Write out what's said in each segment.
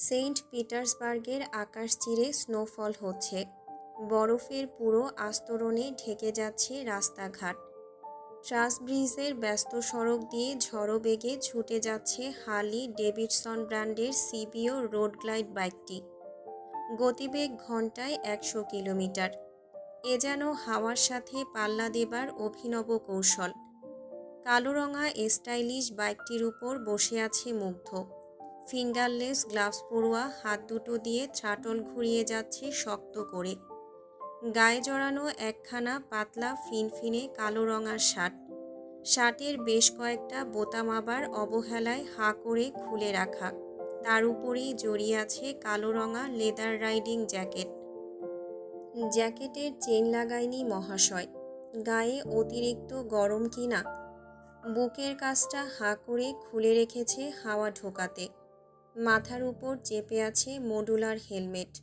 Saint পিটার্সবার্গের আকাশ চিরে snowfall হচ্ছে। বরফের পুরো আস্তরণে ঢেকে যাচ্ছে রাস্তাঘাট। ট্রাস ব্রিজের ব্যস্ত সড়ক দিয়ে ঝড়ো বেগে ছুটে যাচ্ছে হার্লি ডেভিডসন ব্র্যান্ডের সিবিও রোড গ্লাইড বাইকটি। গতিবেগ ঘন্টায় 100 কিলোমিটার। এ যেন হাওয়ার সাথে পাল্লা দেবার অভিনব কৌশল। কালোরঙা স্টাইলিশ বাইকটির উপর বসে আছে মুগ্ধ। ফিঙ্গারলেস গ্লাভস পরুয়া হাত দুটো দিয়ে থ্রাটল ঘুরিয়ে যাচ্ছে শক্ত করে। গায়ে জড়ানো একখানা পাতলা ফিনফিনে কালো রঙার শার্ট। শার্টের বেশ কয়েকটা বোতাম আবার অবহেলায় হাঁ করে খুলে রাখা। তার উপরেই জড়িয়ে আছে কালো রঙা লেদার রাইডিং জ্যাকেট। জ্যাকেটের চেন লাগায়নি মহাশয়। গায়ে অতিরিক্ত গরম কিনা। বুকের কাছটা হাঁ করে খুলে রেখেছে হাওয়া ঢোকাতে। মাথার উপর চেপে আছে মডুলার হেলমেট।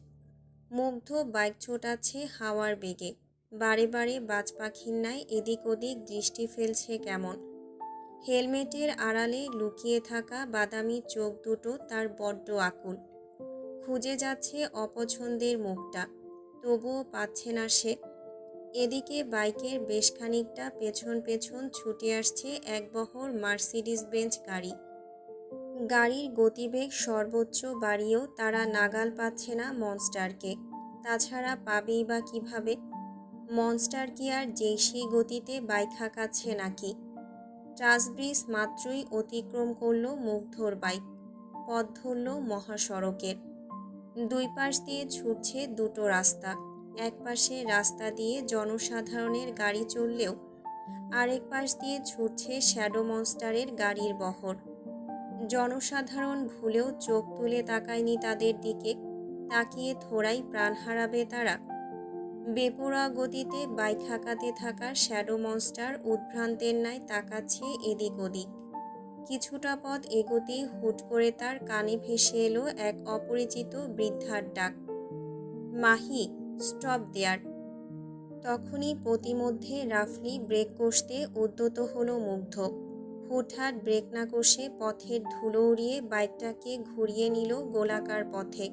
মুগ্ধ বাইক ছোটাচ্ছে হাওয়ার বেগে। বারে বারে বাজ পাখির ন্যায় এদিক ওদিক দৃষ্টি ফেলছে কেমন। হেলমেটের আড়ালে লুকিয়ে থাকা বাদামি চোখ দুটো তার বড্ড আকুল। খুঁজে যাচ্ছে অপছন্দের মুখটা, তবুও পাচ্ছে না সে। এদিকে বাইকের বেশ খানিকটা পেছন পেছন ছুটে আসছে এক বহর মার্সিডিজ বেঞ্চ গাড়ি। গাড়ির গতিবেগ সর্বোচ্চ বাড়িয়েও তারা নাগাল পাচ্ছে না মনস্টারকে। তাছাড়া পাবেই বা কিভাবে? মনস্টার কি আর যেই সেই গতিতে বাইক হাঁকাচ্ছে নাকি? ট্রাস ব্রিজ মাত্রই অতিক্রম করল মুগ্ধর বাইক। পথ ধরল মহাসড়কের। দুই পাশ দিয়ে ছুটছে দুটো রাস্তা। এক পাশে রাস্তা দিয়ে জনসাধারণের গাড়ি চললেও আরেক পাশ দিয়ে ছুটছে শ্যাডো মনস্টারের গাড়ির বহর। জনসাধারণ ভুলেও চোখ তুলে তাকায়নি তাদের দিকে। তাকিয়ে থোড়াই প্রাণ হারাবে তারা। বেপরোয়া গতিতে বাইক হাঁকাতে থাকা শ্যাডো মনস্টার উদ্ভ্রান্তের ন্যায় তাকাচ্ছে এদিক ওদিক। কিছুটা পথ এগোতেই হুট করে তার কানে ভেসে এলো এক অপরিচিত বৃদ্ধার ডাক, মাহি, স্টপ দেয়ার। তখনই প্রতিমধ্যে রাফলি ব্রেক কষতে উদ্যত হলো মুগ্ধ। হুটহাট ব্রেক না কষে পথের ধুলো উড়িয়ে বাইকটাকে ঘুরিয়ে নিল গোলাকার পথে।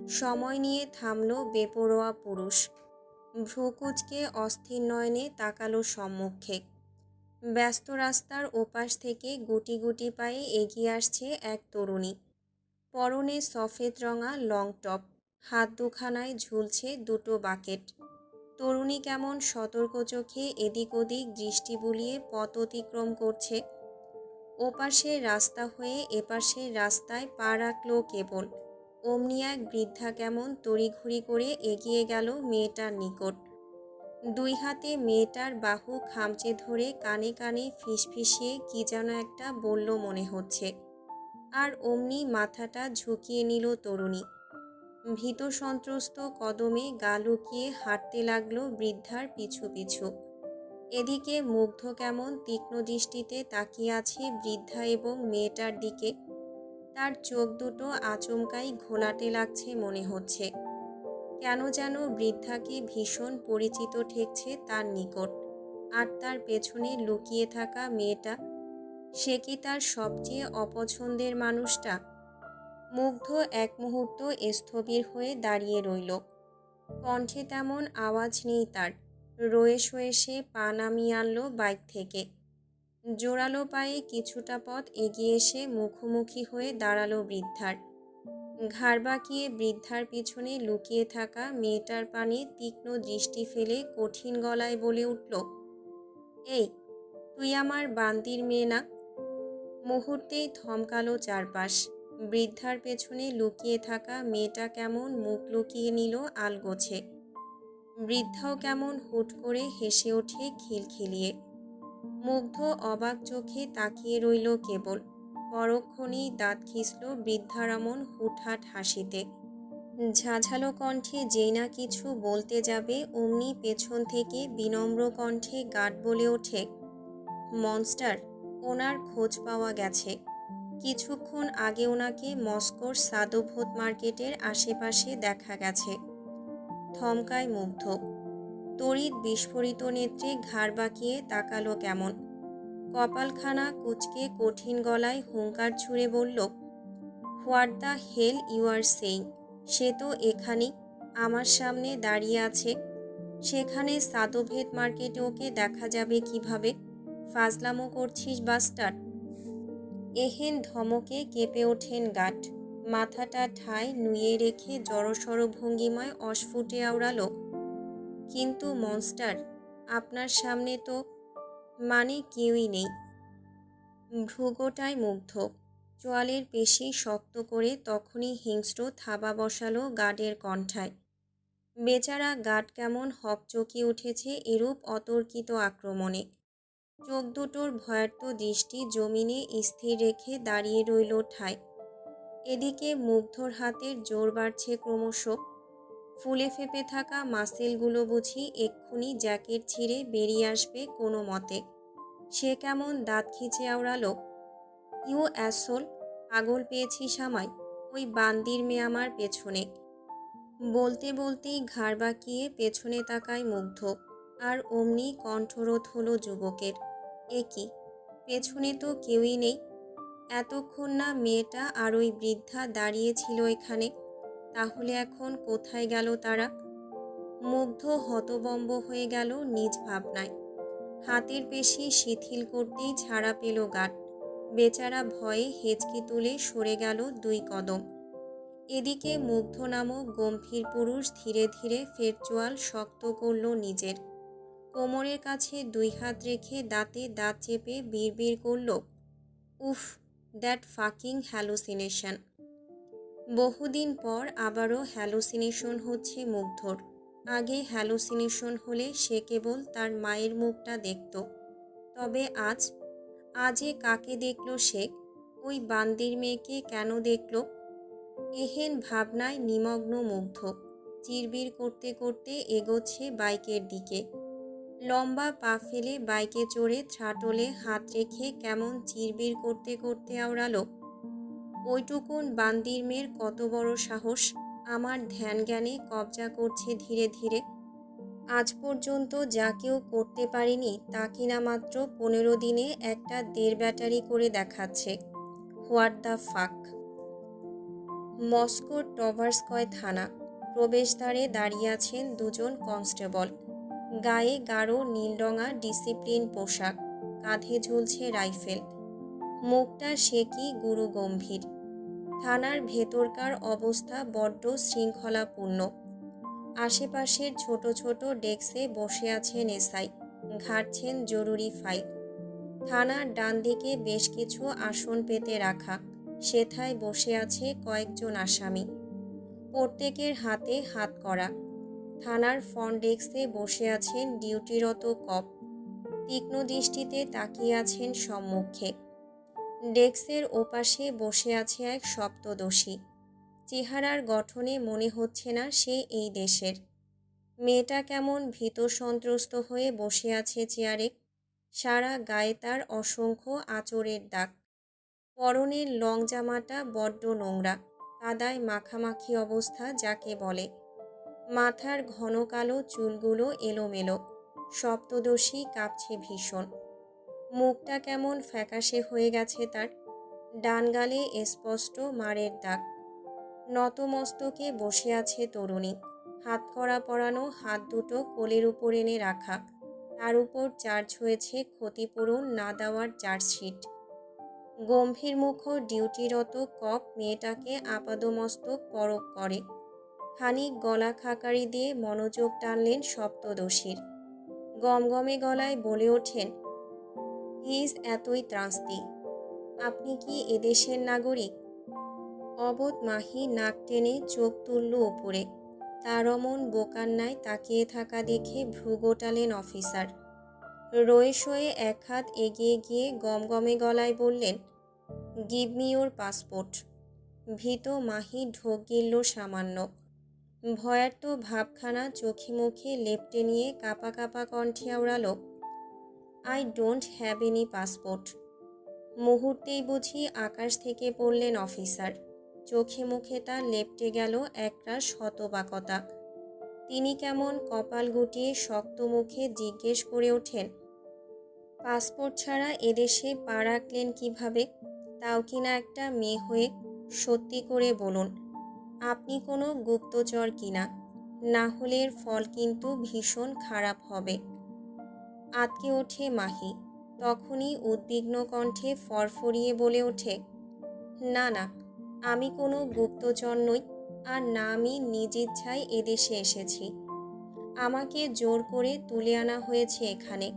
সময় নিয়ে থামল বেপরোয়া পুরুষ। ভ্রুকুচকে অস্থির নয়নে তাকালো সম্মুখে। ব্যস্ত রাস্তার ওপাশ থেকে গুটি গুটি পায়ে এগিয়ে আসছে এক তরুণী। পরনে সফেদ রঙা লং টপ, হাত দুখানায় ঝুলছে দুটো বাকেট। তরুণী কেমন সতর্ক চোখে এদিক ওদিক দৃষ্টি বুলিয়ে পথ অতিক্রম করছে। ওপাশে রাস্তা হয়ে এপাশে রাস্তায় পা রাখল কেবল। অমনি এক বৃদ্ধা কেমন তড়িঘড়ি করে এগিয়ে গেল মেয়েটার নিকট। দুই হাতে মেয়েটার বাহু খামচে ধরে কানে কানে ফিসফিসিয়ে কি যেন একটা বলল মনে হচ্ছে। আর অমনি মাথাটা ঝুঁকিয়ে নিল তরুণী। ভীত সন্ত্রস্ত কদমে গা লুকিয়ে হাঁটতে লাগলো বৃদ্ধার পিছু পিছু। এদিকে মুগ্ধ কেমন তীক্ষ্ণ দৃষ্টিতে তাকিয়ে আছে বৃদ্ধা এবং মেয়েটার দিকে। তার চোখ দুটো আচমকাই ঘোলাটে লাগছে মনে হচ্ছে। কেন যেন বৃদ্ধাকে ভীষণ পরিচিত ঠেকছে তার নিকট। আর তার পেছনে লুকিয়ে থাকা মেয়েটা, সে কি তার সবচেয়ে অপছন্দের মানুষটা? মুগ্ধ এক মুহূর্ত স্থবির হয়ে দাঁড়িয়ে রইল। কণ্ঠে তেমন আওয়াজ নেই তার। রয়ে শয়ে সে পা নামিয়ে আনলো বাইক থেকে। জোরালো পায়ে কিছুটা পথ এগিয়ে এসে মুখোমুখি হয়ে দাঁড়ালো বৃদ্ধার। ঘাড় বাঁকিয়ে বৃদ্ধার পিছনে লুকিয়ে থাকা মেয়েটার পানে তীক্ষ্ণ দৃষ্টি ফেলে কঠিন গলায় বলে উঠল, এই, তুই আমার বান্দির মেয়ে না? মুহূর্তেই থমকালো চারপাশ। বৃদ্ধার পেছনে লুকিয়ে থাকা মেয়েটা কেমন মুখ লুকিয়ে নিল আলগোছে। বৃদ্ধাও কেমন হুট করে হেসে ওঠে খিলখিলিয়ে। মুগ্ধ অবাক চোখে তাকিয়ে রইল কেবল। পরক্ষণেই দাঁত খিঁচল বৃদ্ধার এমন হুটহাট হাসিতে। ঝাঝালো কণ্ঠে যেই না কিছু বলতে যাবে অমনি পেছন থেকে বিনম্র কণ্ঠে গার্ড বলে ওঠে, মনস্টার, ওনার খোঁজ পাওয়া গেছে। কিছুক্ষণ আগে ওনাকে মস্কোর সাদোভোত মার্কেটের আশেপাশে দেখা গেছে। থমকায় মুগ্ধ। তড়িৎ বিস্ফোরিত নেত্রে ঘাড় বাঁকিয়ে তাকালো কেমন। কপালখানা কুঁচকে কঠিন গলায় হুঙ্কার ছুঁড়ে বলল, what the hell you are saying? সে তো এখানেই আমার সামনে দাঁড়িয়ে আছে। সেখানে সাদভেদ মার্কেটে ওকে দেখা যাবে কিভাবে? ফাজলামো করছিস বাস্টার্ড? এহেন ধমকে কেঁপে ওঠেন গার্ড। মাথাটা ঠায় নুয়ে রেখে জড়সড় ভঙ্গিমায় অস্ফুটে আওড়ালো, কিন্তু মনস্টার, আপনার সামনে তো মানে কেউই নেই। ভ্রুগোটায় মুগ্ধ, চোয়ালের পেশি শক্ত করে তখনই হিংস্র থাবা বসালো গার্ডের কণ্ঠায়। বেচারা গার্ড কেমন হকচকিয়ে উঠেছে এরূপ অতর্কিত আক্রমণে। চোখ দুটোর ভয়ার্ত দৃষ্টি জমিনে স্থির রেখে দাঁড়িয়ে রইল ঠায়। এদিকে মুগ্ধর হাতের জোর বাড়ছে ক্রমশ। ফুলে ফেপে থাকা মাসেলগুলো বুঝি এক্ষুনি জ্যাকেট ছিঁড়ে বেরিয়ে আসবে কোনো মতে। সে কেমন দাঁত খিচে আওড়ালো, ইউ অ্যাসোল, পাগল পেয়েছিস আমায়? ওই বান্দির মেয়ে আমার পেছনে। বলতে বলতেই ঘাড় বাঁকিয়ে পেছনে তাকায় মুগ্ধ, আর অমনি কণ্ঠরোধ হলো যুবকের। এ কি, পেছনে তো কেউই নেই। এতক্ষণ না মেয়েটা আর ওই বৃদ্ধা দাঁড়িয়েছিল এখানে, তাহলে এখন কোথায় গেল তারা? মুগ্ধ হতবম্ব হয়ে গেল নিজ ভাবনায়। হাতের পেশি শিথিল করতেই ছাড়া পেল গার্ড। বেচারা ভয়ে হেঁচকি তুলে সরে গেল 2 কদম। এদিকে মুগ্ধ নামক গম্ভীর পুরুষ ধীরে ধীরে ফের চোয়াল শক্ত করল নিজের। কোমরের কাছে 2 হাত রেখে দাঁতে দাঁত চেপে বিড়বিড় করল, উফ, দ্যাট ফাকিং হ্যালুসিনেশন। বহুদিন পর আবারও হ্যালুসিনেশন হচ্ছে মুগ্ধর। আগে হ্যালুসিনেশন হলে সে কেবল তার মায়ের মুখটা দেখত। তবে আজে কাকে দেখল সে? ওই বান্দির মেয়েকে কেন দেখল? এহেন ভাবনায় নিমগ্ন মুগ্ধ চিরবির করতে করতে এগোচ্ছে বাইকের দিকে। লম্বা পা ফেলে বাইকে চড়ে থ্রাটলে হাত রেখে কেমন চিরবির করতে করতে আওড়ালো, ওইটুকুন বান্দির মেয়ের কত বড় সাহস আমার ধ্যান জ্ঞানে কবজা করছে ধীরে ধীরে। আজ পর্যন্ত যা কেউ করতে পারেনি তা কিনা মাত্র 15 দিনে একটা 1.5 ব্যাটারি করে দেখাচ্ছে। What the fuck. মস্কোর টভারস্কয় থানা। প্রবেশদ্বারে দাঁড়িয়ে আছেন 2 জন কনস্টেবল। গায়ে গাঢ় নীলরঙা ডিসিপ্লিন পোশাক, কাঁধে ঝুলছে রাইফেল। মুখটা সে কি গুরু গম্ভীর। থানার ভেতরকার অবস্থা বড্ড শৃঙ্খলাপূর্ণ। আশেপাশের ছোট ছোট ডেস্কে বসে আছেন এসআই, ঘাঁটছেন জরুরি ফাইল। থানার ডান দিকে বেশ কিছু আসন পেতে রাখা, সেথায় বসে আছে কয়েকজন আসামি। প্রত্যেকের হাতে হাত করা। থানার ফ্রন্ট ডেস্কে বসে আছেন ডিউটিরত কপ, তীক্ষ্ণ দৃষ্টিতে তাকিয়ে আছেন সম্মুখে। ডেস্কের ওপাশে বসে আছে এক সপ্তদোষী। চেহারার গঠনে মনে হচ্ছে না সে এই দেশের। মেয়েটা কেমন ভীত সন্ত্রস্ত হয়ে বসে আছে চেয়ারে। সারা গায়ে তার অসংখ্য আঁচড়ের দাগ। পরনের লং জামাটা বড্ড নোংরা, কাদায় মাখামাখি অবস্থা যাকে বলে। মাথার ঘন কালো চুলগুলো এলোমেলো। সপ্তদোষী কাঁপছে ভীষণ। মুখটা কেমন ফ্যাকাশে হয়ে গেছে তার। ডান গালে স্পষ্ট মারের দাগ। নতমস্তকে বসে আছে তরুণী। হাতকড়া পরানো হাত দুটো কোলের উপর এনে রাখা, তার উপর চার্জ হয়েছে ক্ষতিপূরণ না দেওয়ার চার্জশিট। গম্ভীর মুখ ডিউটিরত কপ মেয়েটাকে আপাদমস্তক পরখ করে। খানিক গলা খাকারি দিয়ে মনোযোগ টানলেন সপ্তদোষীর। গমগমে গলায় বলে ওঠেন, প্লিজ এতই ত্রাস্তি, আপনি কি এদেশের নাগরিক? অবোধ মাহি নাক টেনে চোখ তুলল উপরে। তার অমন বোকার ন্যায় তাকিয়ে থাকা দেখে ভ্রু গোটালেন অফিসার। রয়ে শয়ে এক হাত এগিয়ে গিয়ে গমগমে গলায় বললেন, গিভ মি ইউর পাসপোর্ট। ভীত মাহি ঢোক গিলল সামান্য। ভয়ার্ত ভাবখানা চোখে মুখে লেপ্টে নিয়ে কাঁপা কাঁপা কণ্ঠে আওড়ালো, I don't have any passport. মুহূর্তেই বুঝি আকাশ থেকে পড়লেন অফিসার। চোখে মুখে তার লেপ্টে গেল একরাশ হতবাকতা। তিনি কেমন কপাল গুটিয়ে শক্ত মুখে জিজ্ঞেস করে ওঠেন, পাসপোর্ট ছাড়া এদেশে পা রাখলেন কীভাবে? তাও কিনা একটা মেয়ে হয়ে। সত্যি করে বলুন, আপনি কোনো গুপ্তচর কিনা, না হলে এর ফল কিন্তু ভীষণ খারাপ হবে। আঁতকে ওঠে মাহি। তখনই উদ্বিগ্ন কণ্ঠে ফরফরিয়ে বলে ওঠে, না না, আমি কোনো গুপ্তচর নই, আর না আমি নিজ ইচ্ছায় এদেশে এসেছি। আমাকে জোর করে তুলে আনা হয়েছে এখানে,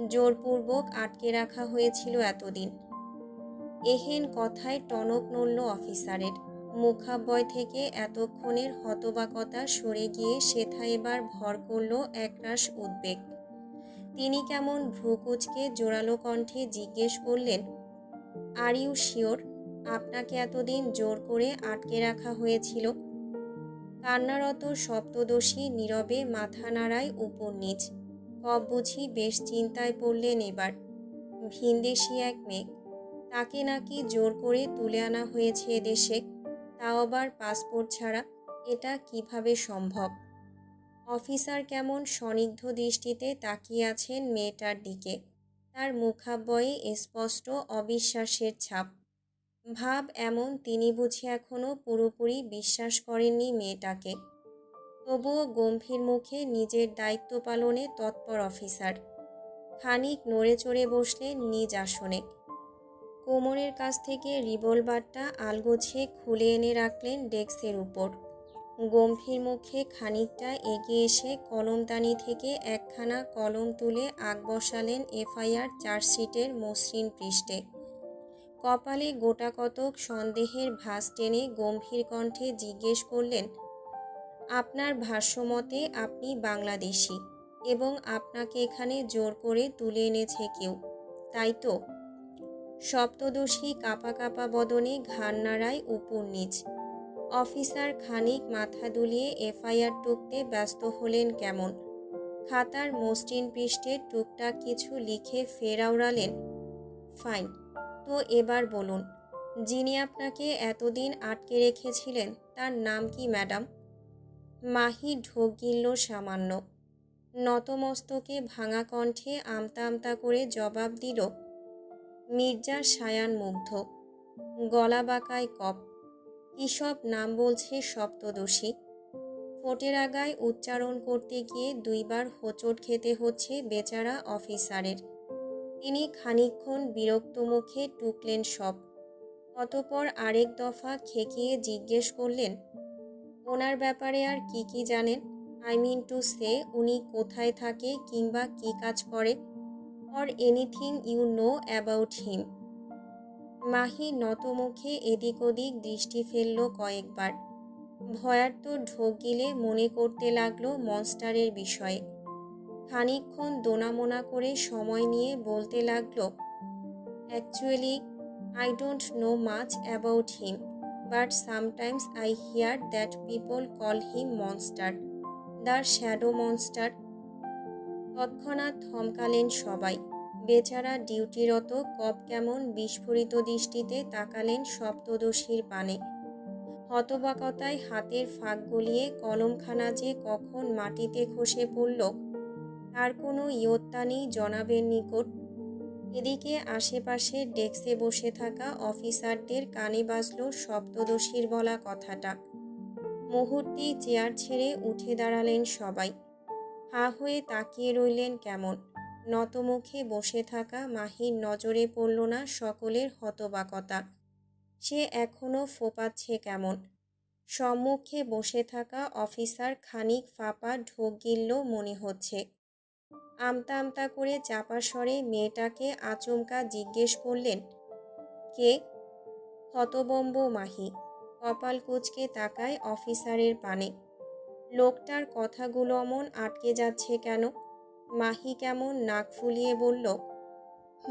জোরপূর্বক আটকে রাখা হয়েছিল এতদিন। এহেন কথায় টনক নড়ল অফিসারের। মুখাব্বয় থেকে এতক্ষণের হতবাকতা সরে গিয়ে সেথা এবার ভর করল একরাশ উদ্বেগ। তিনি কেমন ভ্রুকুচকে জোরালো কণ্ঠে জিজ্ঞেস করলেন, আর ইউ শিওর আপনাকে এতদিন জোর করে আটকে রাখা হয়েছিল? কান্নারত সপ্তদোষী নীরবে মাথা নাড়ায় উপর নিচ। কব বুঝি বেশ চিন্তায় পড়লেন এবার। ভিনদেশি এক মেয়ে, তাকে নাকি জোর করে তুলে আনা হয়েছে এদেশে, তাও আবার পাসপোর্ট ছাড়া। এটা কিভাবে সম্ভব? অফিসার কেমন স্নিগ্ধ দৃষ্টিতে তাকিয়ে আছেন মেয়েটার দিকে। তার মুখাব্বয়ে স্পষ্ট অবিশ্বাসের ছাপ। ভাব এমন তিনি বুঝি এখনো পুরোপুরি বিশ্বাস করেননি মেয়েটাকে। তবুও গম্ভীর মুখে নিজের দায়িত্ব পালনে তৎপর অফিসার। খানিক নড়ে চড়ে বসলেন নিজ আসনে। কোমরের কাছ থেকে রিভলভারটা আলগোছে খুলে এনে রাখলেন ডেস্কের উপর। গম্ভীর মুখে খানিকটা এগিয়ে এসে কলমদানি থেকে একখানা কলম তুলে আগ বসালেন এফআইআর চার্জশিটের মসৃণ পৃষ্ঠে। কপালে গোটা কতক সন্দেহের ভাঁজ টেনে গম্ভীর কণ্ঠে জিজ্ঞেস করলেন, আপনার ভাষ্যমতে আপনি বাংলাদেশি এবং আপনাকে এখানে জোর করে তুলে এনেছে কেউ, তাই তো? সপ্তদোষী কাঁপা কাঁপা বদনে ঘাড় নাড়ায় উপর নিচ। অফিসার খানিক মাথা দুলিয়ে এফআইআর টুকতে ব্যস্ত হলেন কেমন। খাতার মসৃণ পৃষ্ঠে টুকটাক কিছু লিখে ফের আওড়ালেন, ফাইন, তো এবার বলুন, যিনি আপনাকে এতদিন আটকে রেখেছিলেন তার নাম কি ম্যাডাম? মাহি ঢোক গিলল সামান্য। নতমস্তকে ভাঙা কণ্ঠে আমতা আমতা করে জবাব দিল, মির্জা সায়ান মুগ্ধ। গলা বাঁকায় কপ। কী সব নাম বলছে সপ্তদোষী। ঠোঁটের আগায় উচ্চারণ করতে গিয়ে দুইবার হোঁচট খেতে হচ্ছে বেচারা অফিসারের। তিনি খানিকক্ষণ বিরক্ত মুখে টুকলেন সব। অতপর আরেক দফা খেকিয়ে জিজ্ঞেস করলেন, ওনার ব্যাপারে আর কি কি জানেন? আই মিন টু সে, উনি কোথায় থাকে কিংবা কি কাজ করে, or anything you know about him. Mahi নতমুখে এদিক ওদিক দৃষ্টি ফেলল কয়েকবার। ভয়ার্ত ঢোক গিলে মনে করতে লাগলো মনস্টারের বিষয়ে। খানিকক্ষণ দোনামোনা করে সময় নিয়ে বলতে লাগলো, actually I don't know much about him, but sometimes I here that people call him monster, the shadow monster. তৎক্ষণাৎ থমকালেন সবাই। বেচারা ডিউটিরত কপ কেমন বিস্ফোরিত দৃষ্টিতে তাকালেন সপ্তদোষীর পানে। হতবাকতায় হাতের ফাঁক গলিয়ে কলমখানা যে কখন মাটিতে খসে পড়ল তার কোনো ইয়ত্তা নেই জনাবের নিকট। এদিকে আশেপাশে ডেস্কে বসে থাকা অফিসারদের কানে বাজল সপ্তদোষীর বলা কথাটা। মুহূর্তেই চেয়ার ছেড়ে উঠে দাঁড়ালেন সবাই। হা হয়ে তাকিয়ে রইলেন কেমন। নতমুখে বসে থাকা মাহির নজরে পড়ল না সকলের হতবাকতা। সে এখনো ফোপাচ্ছে কেমন। সম্মুখে বসে থাকা অফিসার খানিক ফাঁপা ঢোক গিলল মনে হচ্ছে। আমতা আমতা করে চাপা স্বরে মেয়েটাকে আচমকা জিজ্ঞেস করলেন, কে? হতবম্ব মাহি। কপাল কুঁচকে তাকায় অফিসারের পানে। লোকটার কথাগুলো অমন আটকে যাচ্ছে কেন? মাহি কেমন নাক ফুলিয়ে বলল,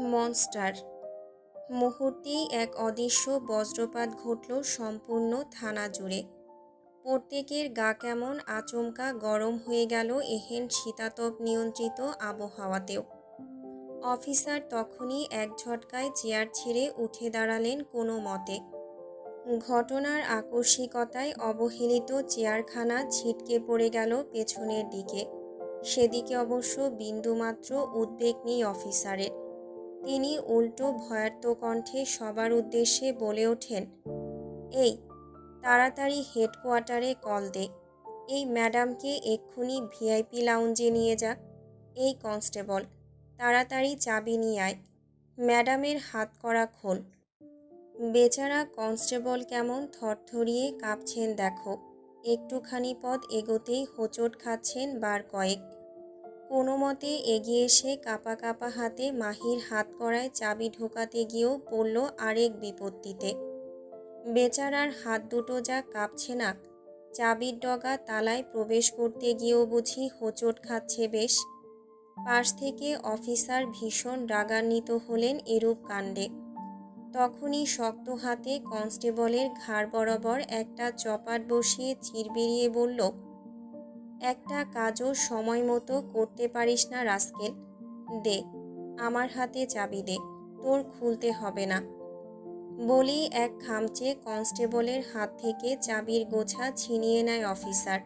মনস্টার। মুহূর্তেই এক অদৃশ্য বজ্রপাত ঘটল সম্পূর্ণ থানা জুড়ে। প্রত্যেকের গা কেমন আচমকা গরম হয়ে গেল এহেন শীতাতপ নিয়ন্ত্রিত আবহাওয়াতেও। অফিসার তখনই এক ঝটকায় চেয়ার ছেড়ে উঠে দাঁড়ালেন কোনো মতে। ঘটনার আকস্মিকতায় অবহেলিত চেয়ারখানা ছিটকে পড়ে গেল পেছনের দিকে। সেদিকে অবশ্য বিন্দুমাত্র উদ্বেগ নেই অফিসারের। তিনি উল্টো ভয়ার্ত কণ্ঠে সবার উদ্দেশ্যে বলে ওঠেন, এই, তাড়াতাড়ি হেডকোয়ার্টারে কল দে। এই ম্যাডামকে এক্ষুনি ভিআইপি লাউঞ্জে নিয়ে যা। এই কনস্টেবল, তাড়াতাড়ি চাবি নিয়ে আয়। ম্যাডামের হাতকড়া খোল। বেচারা কনস্টেবল কেমন থরথরিয়ে কাঁপছেন দেখো। একটুখানি পথ এগোতেই হোঁচট খাচ্ছেন বার কয়েক। কোনো মতে এগিয়ে এসে কাঁপা কাঁপা হাতে মাহির হাতকড়ায় চাবি ঢোকাতে গিয়েও পড়ল আরেক বিপত্তিতে। বেচারার হাত দুটো যা কাঁপছে না, চাবির ডগা তালায় প্রবেশ করতে গিয়েও বুঝি হোঁচট খাচ্ছে বেশ। পাশ থেকে অফিসার ভীষণ রাগান্বিত হলেন এরূপ কাণ্ডে। তখনই শক্ত হাতে কনস্টেবলের ঘাড় বরাবর একটা চপাট বসিয়ে চিরবিরিয়ে বলল, একটা কাজও সময় মতো করতে পারিস না রাস্কেল। দে, আমার হাতে চাবি দে, তোর খুলতে হবে না। বলেই এক খামচে কনস্টেবলের হাত থেকে চাবির গোছা ছিনিয়ে নেয় অফিসার।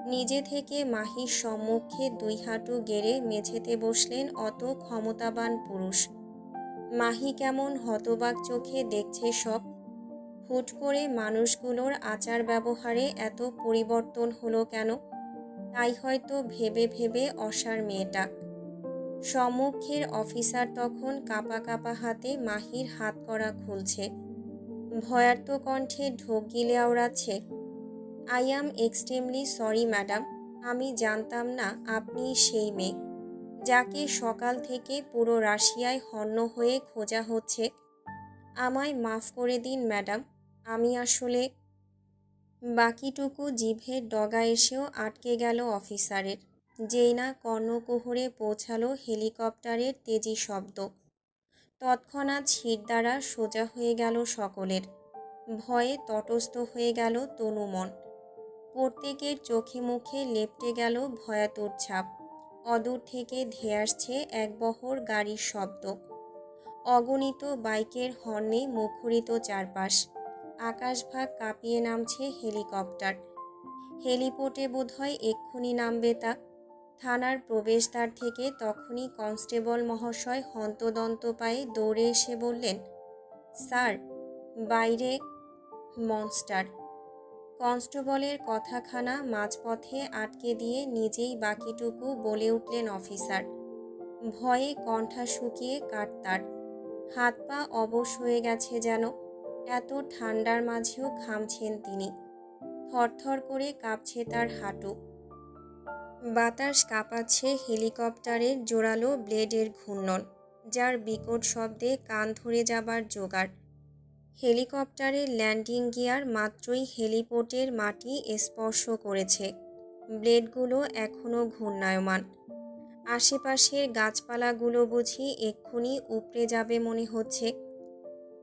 নিজে থেকে মাহির সম্মুখে দুই হাঁটু গেড়ে মেঝেতে বসলেন অত ক্ষমতাবান পুরুষ। মাহি কেমন হতবাক চোখে দেখছে সব। হুট করে মানুষগুলোর আচার ব্যবহারে এত পরিবর্তন হলো কেন? তাই হয়তো ভেবে ভেবে অসার মেয়েটা। সম্মুখের অফিসার তখন কাঁপা কাঁপা হাতে মাহির হাতকড়া খুলছে। ভয়ার্ত কণ্ঠে ঢোক গিলে আওড়াচ্ছে, I am extremely sorry madam. আমি জানতাম না আপনি সেই মেয়ে যাকে সকাল থেকে পুরো রাশিয়ায় হন্য হয়ে খোঁজা হচ্ছে। আমায় মাফ করে দিন ম্যাডাম, আমি আসলে। বাকিটুকু জিভের ডগা এসেও আটকে গেল অফিসারের, যেই না কর্ণকুহরে পৌঁছালো হেলিকপ্টারের তেজি শব্দ। তৎক্ষণাৎ শিরদাঁড়া সোজা হয়ে গেল সকলের। ভয়ে তটস্থ হয়ে গেল তনুমন। প্রত্যেকের চোখে মুখে লেপ্টে গেল ভয়াতুর ছাপ। অদূর থেকে ধেয়ে আসছে এক বহর গাড়ির শব্দ। অগণিত বাইকের হর্নে মুখরিত চারপাশ। আকাশভাগ কাঁপিয়ে নামছে হেলিকপ্টার। হেলিপোর্টে বোধহয় এক্ষুনি নামবে তা। থানার প্রবেশদ্বার থেকে তখনই কনস্টেবল মহাশয় হন্তদন্ত পায়ে দৌড়ে এসে বললেন, স্যার, বাইরে মনস্টার। কনস্টেবলের কথাখানা মাঝপথে আটকে দিয়ে নিজেই বাকিটুকু বলে উঠলেন অফিসার। ভয়ে কণ্ঠা শুকিয়ে কাটতার, হাত পা অবশ হয়ে গেছে যেন। এত ঠান্ডার মাঝেও ঘামছেন তিনি। থরথর করে কাঁপছে তার হাঁটু। বাতাস কাঁপাচ্ছে হেলিকপ্টারের জোরালো ব্লেডের ঘূর্ণন, যার বিকট শব্দে কান ধরে যাবার জোগাড়। হেলিকপ্টারের ল্যান্ডিং গিয়ার মাত্রই হেলিপোর্টের মাটি স্পর্শ করেছে। ব্লেডগুলো এখনও ঘূর্ণায়মান। আশেপাশের গাছপালাগুলো বুঝি এক্ষুনি উপড়ে যাবে মনে হচ্ছে।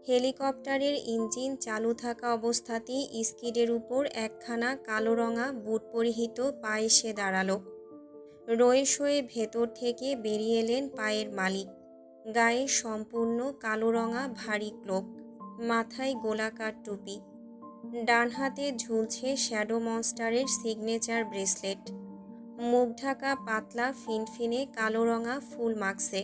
হেলিকপ্টারের ইঞ্জিন চালু থাকা অবস্থাতেই স্কিডের উপর একখানা কালো রঙা বুট পরিহিত পা এসে দাঁড়ালো। রয়ে শয়ে ভেতর থেকে বেরিয়ে এলেন পায়ের মালিক। গায়ে সম্পূর্ণ কালো রঙা ভারী ক্লোক, মাথায় গোলাকার টুপি। ডান হাতে ঝুলছে শ্যাডো মনস্টারের সিগনেচার ব্রেসলেট। মুখ ঢাকা পাতলা ফিনফিনে কালো রঙা ফুল মাস্কে।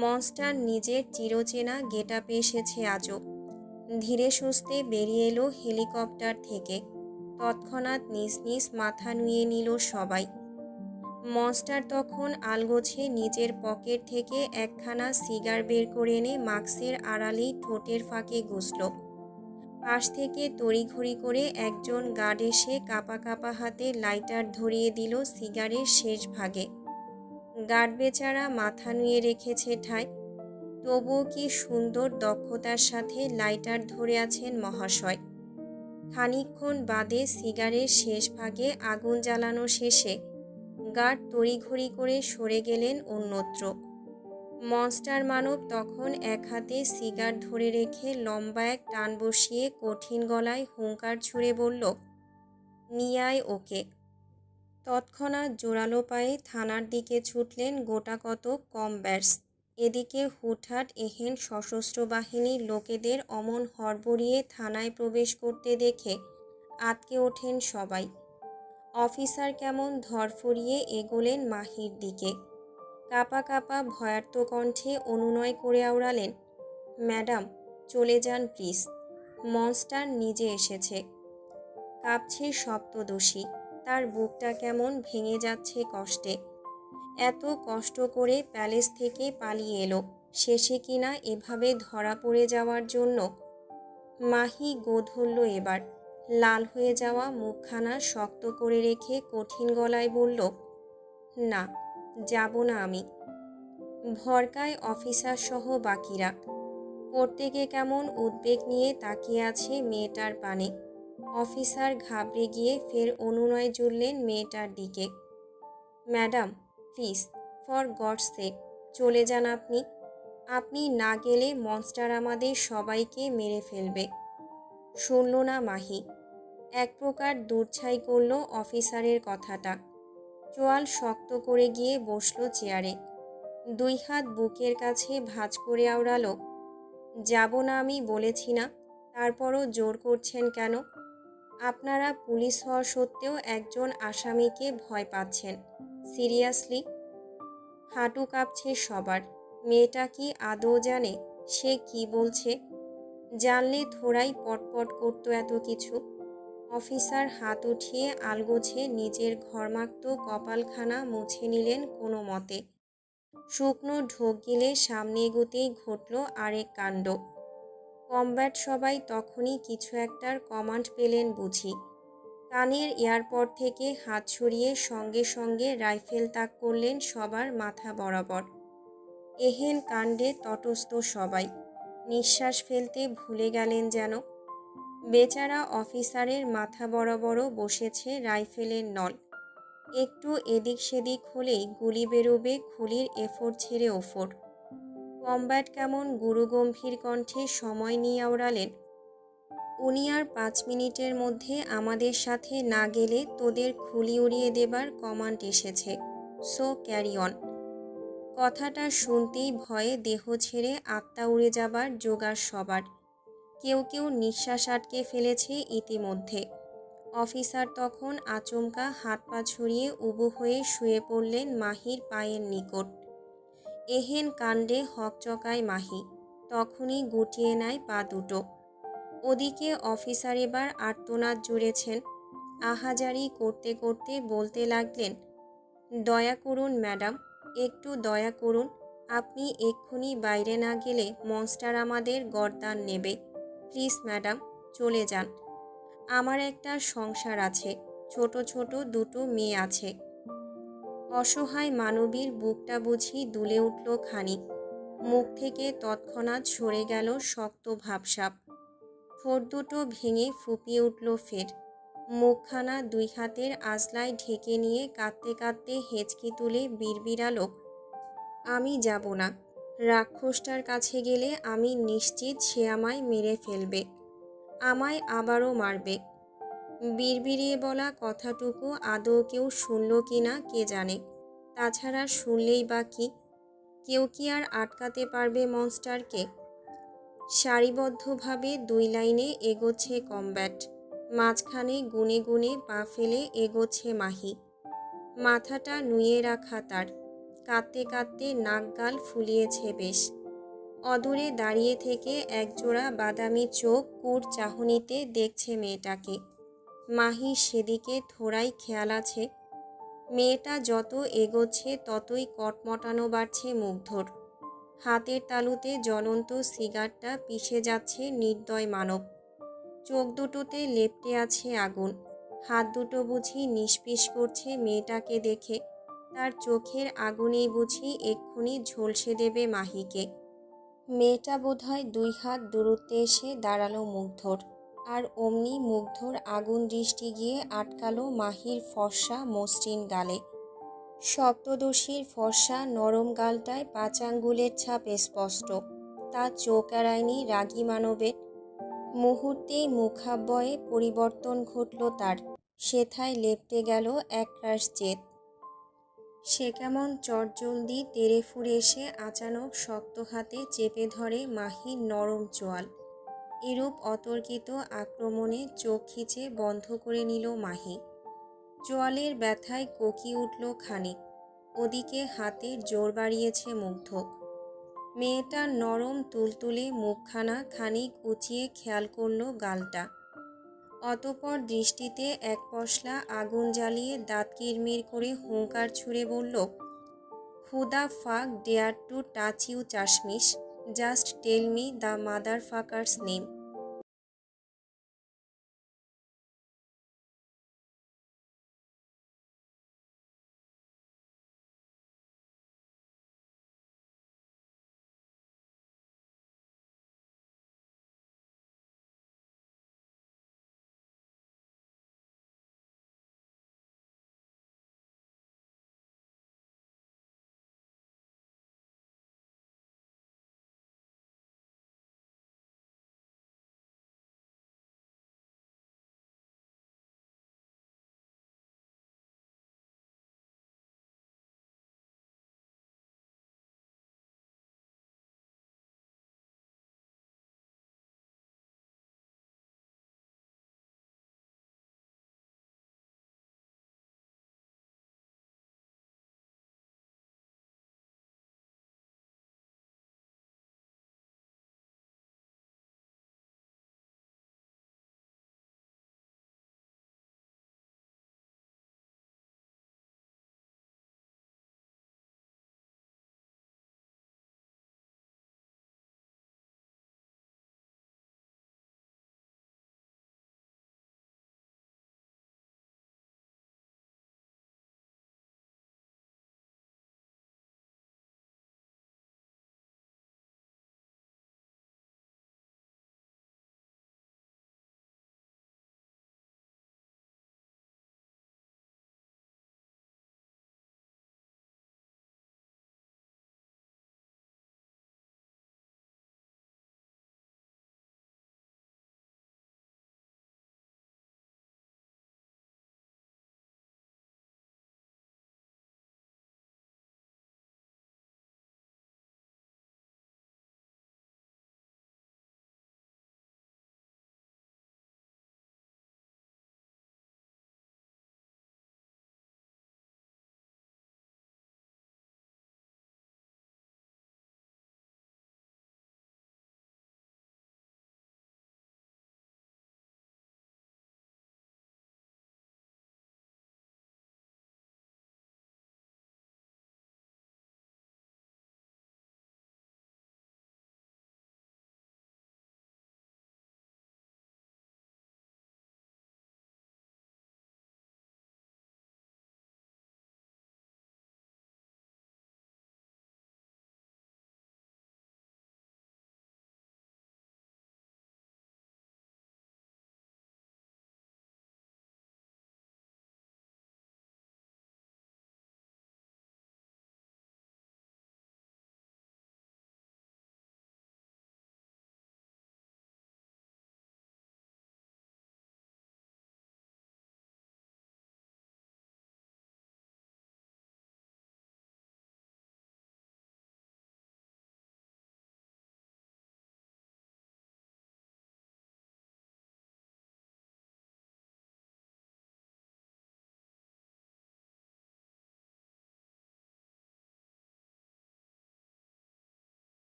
মনস্টার নিজের চিরচেনা গেটআপে এসেছে আজও। ধীরে সুস্থে বেরিয়ে এলো হেলিকপ্টার থেকে। তৎক্ষণাৎ নিজ নিজ মাথা নুয়ে নিল সবাই। মনস্টার তখন আলগোছে নিজের পকেট থেকে একখানা সিগার বের করে এনে মাস্কের আড়ালেই ঠোঁটের ফাঁকে গুছল। পাশ থেকে তড়িঘড়ি করে একজন গার্ড এসে কাঁপা কাঁপা হাতে লাইটার ধরিয়ে দিল সিগারের শেষ ভাগে। গার্ড বেচারা মাথা নুয়ে রেখেছে ঠায়। তবুও কি সুন্দর দক্ষতার সাথে লাইটার ধরে আছেন মহাশয়। খানিকক্ষণ বাদে সিগারের শেষ ভাগে আগুন জ্বালানো শেষে গার্ড তড়িঘড়ি করে সরে গেলেন অন্যত্র। মনস্টার মানব তখন এক হাতে সিগার ধরে রেখে লম্বা এক টান বসিয়ে কঠিন গলায় হুঙ্কার ছুঁড়ে বলল, নিয়ে আয় ওকে। তৎক্ষণাৎ জোরালো পায়ে থানার দিকে ছুটলেন গোটাকতক কমব্যাটস। এদিকে হুটহাট এহেন সশস্ত্র বাহিনীর লোকেদের অমন হড়বড়িয়ে থানায় প্রবেশ করতে দেখে আঁতকে ওঠেন সবাই। অফিসার কেমন ধরফরিয়ে এগোলেন মাহির দিকে। কাঁপা কাঁপা ভয়ার্ত কণ্ঠে অনুনয় করে আওড়ালেন, ম্যাডাম, চলে যান প্লিজ। মনস্টার নিজে এসেছে। কাঁপছে সপ্তদোষী, তার বুকটা কেমন ভেঙে যাচ্ছে কষ্টে। এত কষ্ট করে প্যালেস থেকে পালিয়ে এলো, শেষে কিনা এভাবে ধরা পড়ে যাওয়ার জন্য। মাহি গো ধরল এবার, লাল হয়ে যাওয়া মুখখানা শক্ত করে রেখে কঠিন গলায় বলল, না, যাব না আমি। ভরকায় অফিসার সহ বাকিরা। প্রত্যেকে কেমন উদ্বেগ নিয়ে তাকিয়ে আছে মেয়েটার পানে। অফিসার ঘাবড়ে গিয়ে ফের অনুনয় জুড়লেন মেয়েটার দিকে। ম্যাডাম, প্লিজ, ফর গডস সেক, চলে যান আপনি। আপনি না গেলে মনস্টার আমাদের সবাইকে মেরে ফেলবে। শুনল না মাহি। এক প্রকার দূরছাই করল অফিসারের কথাটা। চোয়াল শক্ত করে গিয়ে বসল চেয়ারে। দুই হাত বুকের কাছে ভাঁজ করে আওড়ালো, যাব না আমি বলেছি না, তারপরও জোর করছেন কেন? আপনারা পুলিশ হওয়া সত্ত্বেও একজন আসামিকে ভয় পাচ্ছেন, সিরিয়াসলি? হাঁটু কাঁপছে সবার। মেয়েটা কি আদৌ জানে সে কি বলছে? জানলে থোড়াই পটপট করতো এত কিছু। অফিসার হাত উঠিয়ে আলগোছে নিজের ঘর্মাক্ত কপালখানা মুছে নিলেন কোনো মতে। শুকনো ঢোক গিলে সামনে এগোতেই ঘটল আরেক কাণ্ড। কমব্যাট সবাই তখনই কিছু একটার কমান্ড পেলেন বুঝি। কানের এয়ারপড থেকে হাত সরিয়ে সঙ্গে সঙ্গে রাইফেল তাক করলেন সবার মাথা বরাবর। এহেন কাণ্ডে তটস্থ সবাই। নিঃশ্বাস ফেলতে ভুলে গেলেন যেন। বেচারা অফিসারের মাথা বরাবরও বসেছে রাইফেলের নল। একটু এদিক সেদিক হলেই গুলি বেরোবে খুলির এফোর ছেড়ে ওফোর। কমব্যাট কেমন গুরুগম্ভীর কণ্ঠে সময় নিয়ে আওড়ালেন, উনি আর 5 মিনিটের মধ্যে আমাদের সাথে না গেলে তোদের খুলি উড়িয়ে দেবার কমান্ড এসেছে, সো ক্যারি অন। কথাটা শুনতেই ভয়ে দেহ ছেড়ে আত্মা উড়ে যাবার জোগাড় সবার। কেউ কেউ নিঃশ্বাস আটকে ফেলেছে ইতিমধ্যে। অফিসার তখন আচমকা হাত পা ছড়িয়ে উবু হয়ে শুয়ে পড়লেন মাহির পায়ের নিকট। এহেন কাণ্ডে হকচকায় মাহি, তখনই গুটিয়ে নেয় পা দুটো। ওদিকে অফিসার এবার আর্তনাদ জুড়েছেন। আহাজারি করতে করতে বলতে লাগলেন, দয়া করুন ম্যাডাম, একটু দয়া করুন। আপনি এক্ষুনি বাইরে না গেলে মনস্টার আমাদের গর্দান নেবে। প্লিজ ম্যাডাম, চলে যান। আমার একটা সংসার আছে, ছোট ছোট দুটো মেয়ে আছে। অসহায় মানবীর বুকটা বুঝি দুলে উঠল খানিক। মুখ থেকে তৎক্ষণাৎ সরে গেল শক্ত ভাবসাব। ঠোঁট দুটো ভেঙে ফুপিয়ে উঠল ফের। মুখখানা দুই হাতের আঁচলায় ঢেকে নিয়ে কাঁদতে কাঁদতে হেঁচকি তুলে বিড়বিড়ালো, আমি যাব না। রাক্ষসটার কাছে গেলে আমি নিশ্চিত সে আমায় মেরে ফেলবে, আমায় আবারও মারবে। বিড়বিড়িয়ে বলা কথাটুকু আদৌ কেউ শুনল কি না কে জানে। তাছাড়া শুনলেই বা কি, কেউ কি আর আটকাতে পারবে মনস্টারকে? সারিবদ্ধভাবে 2 লাইনে এগোচ্ছে কমব্যাট। মাঝখানে গুনে গুনে পা ফেলে এগোচ্ছে মাহি। মাথাটা নুয়ে রাখা তার। কাঁদতে কাঁদতে নাক গাল ফুলিয়েছে বেশ। অদূরে দাঁড়িয়ে থেকে একজোড়া বাদামি চোখ কুর চাহনিতে দেখছে মেয়েটাকে। মাহি সেদিকে থোড়াই খেয়াল আছে। মেয়েটা যত এগোচ্ছে ততই কটমটানো বাড়ছে মুগ্ধর। হাতের তালুতে জ্বলন্ত সিগারটা পিষে যাচ্ছে নির্দয় মানব। চোখ দুটোতে লেপ্টে আছে আগুন। হাত দুটো বুঝি নিষ্পিস করছে মেয়েটাকে দেখে। তার চোখের আগুনেই বুঝি এক্ষুনি ঝলসে দেবে মাহিকে। মেয়েটা বোধহয় 2 হাত দূরত্বে এসে দাঁড়ালো মুগ্ধর। আর অমনি মুগ্ধর আগুন দৃষ্টি গিয়ে আটকালো মাহির ফর্সা মসৃণ গালে। সপ্তদোষীর ফর্সা নরম গালটায় 5 আঙ্গুলের ছাপ স্পষ্ট। তা চোখ এড়ায়নি রাগী মানবের। মুহূর্তেই মুখাবয়বে পরিবর্তন ঘটল তার। সেথায় লেপ্টে গেল একরাশ জেদ। সে কেমন চটজলদি তেড়ে ফুঁড়ে এসে আচানক শক্ত হাতে চেপে ধরে মাহির নরম চোয়াল। এরূপ অতর্কিত আক্রমণে চোখ খিচে বন্ধ করে নিল মাহি। চোয়ালের ব্যথায় কোকি উঠল খানিক। ওদিকে হাতের জোর বাড়িয়েছে মুগ্ধ। মেয়েটার নরম তুলতুলে মুখখানা খানিক উঁচিয়ে খেয়াল করল গালটা। অতঃপর দৃষ্টিতে এক পশলা আগুন জ্বালিয়ে দাঁত কিরমির করে হুঙ্কার ছুঁড়ে বলল, who the fuck dare to touch you চাশমিশ? Just tell me the motherfucker's name.